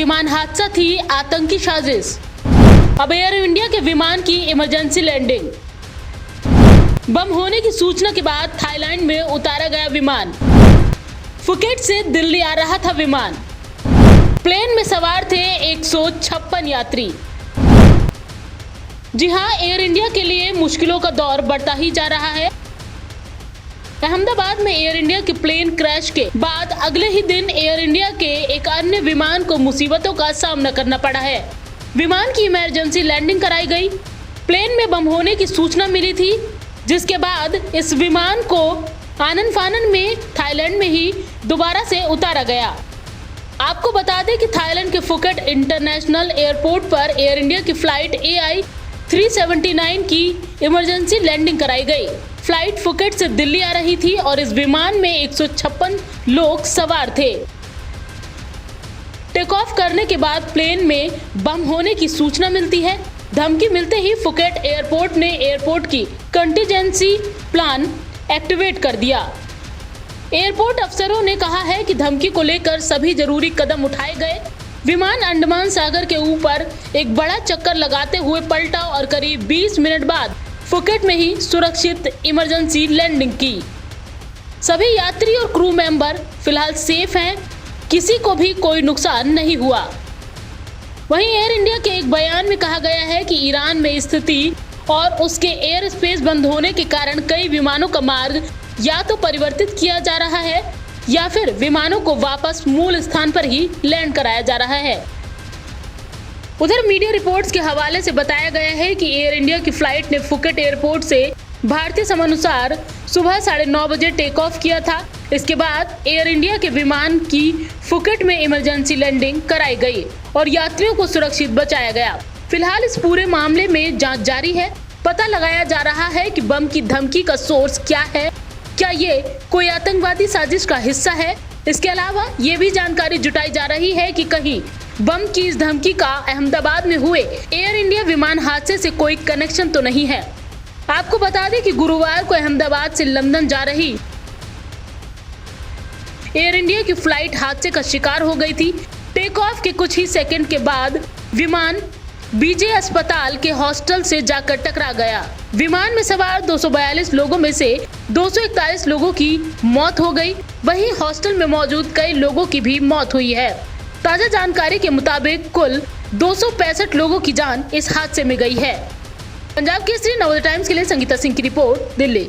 विमान हादसा थी आतंकी साजिश। अब एयर इंडिया के विमान की इमरजेंसी लैंडिंग। बम होने की सूचना के बाद थाईलैंड में उतारा गया विमान। फुकेट से दिल्ली आ रहा था विमान। प्लेन में सवार थे 156 यात्री। जी हां, एयर इंडिया के लिए मुश्किलों का दौर बढ़ता ही जा रहा है। अहमदाबाद में एयर इंडिया के प्लेन क्रैश के बाद अगले ही दिन एयर इंडिया के एक अन्य विमान को मुसीबतों का सामना करना पड़ा है। विमान की इमरजेंसी लैंडिंग कराई गई। प्लेन में बम होने की सूचना मिली थी, जिसके बाद इस विमान को आनन फानन में थाईलैंड में ही दोबारा से उतारा गया। आपको बता दें कि थाईलैंड के फुकेट इंटरनेशनल एयरपोर्ट पर एयर इंडिया की फ्लाइट AI 379 की इमरजेंसी लैंडिंग कराई गई। फ्लाइट फुकेट से दिल्ली आ रही थी और इस विमान में 156 लोग सवार थे। टेक ऑफ करने के बाद प्लेन में बम होने की सूचना मिलती है। धमकी मिलते ही फुकेट एयरपोर्ट ने एयरपोर्ट की कंटीजेंसी प्लान एक्टिवेट कर दिया। एयरपोर्ट अफसरों ने कहा है कि धमकी को लेकर सभी जरूरी कदम उठाए गए। विमान अंडमान सागर के ऊपर एक बड़ा चक्कर लगाते हुए पलटा और करीब 20 मिनट बाद फुकेट में ही सुरक्षित इमरजेंसी लैंडिंग की। सभी यात्री और क्रू मेंबर फिलहाल सेफ हैं, किसी को भी कोई नुकसान नहीं हुआ। वहीं एयर इंडिया के एक बयान में कहा गया है कि ईरान में स्थिति और उसके एयर स्पेस बंद होने के कारण कई विमानों का मार्ग या तो परिवर्तित किया जा रहा है या फिर विमानों को वापस मूल स्थान पर ही लैंड कराया जा रहा है। उधर मीडिया रिपोर्ट्स के हवाले से बताया गया है कि एयर इंडिया की फ्लाइट ने फुकेट एयरपोर्ट से भारतीय समयानुसार सुबह 9:30 बजे टेक ऑफ किया था। इसके बाद एयर इंडिया के विमान की फुकेट में इमरजेंसी लैंडिंग कराई गई और यात्रियों को सुरक्षित बचाया गया। फिलहाल इस पूरे मामले में जांच जारी है। पता लगाया जा रहा है कि बम की धमकी का सोर्स क्या है, क्या ये कोई आतंकवादी साजिश का हिस्सा है। इसके अलावा ये भी जानकारी जुटाई जा रही है कि कहीं बम की इस धमकी का अहमदाबाद में हुए एयर इंडिया विमान हादसे से कोई कनेक्शन तो नहीं है। आपको बता दें कि गुरुवार को अहमदाबाद से लंदन जा रही एयर इंडिया की फ्लाइट हादसे का शिकार हो गई थी। टेक ऑफ के कुछ ही सेकंड के बाद विमान BJ अस्पताल के हॉस्टल से जाकर टकरा गया। विमान में सवार 242 लोगों में से 241 लोगों की मौत हो गई। वहीं हॉस्टल में मौजूद कई लोगों की भी मौत हुई है। ताजा जानकारी के मुताबिक कुल 265 लोगों की जान इस हादसे में गई है। पंजाब केसरी नवोदय टाइम्स के लिए संगीता सिंह की रिपोर्ट, दिल्ली।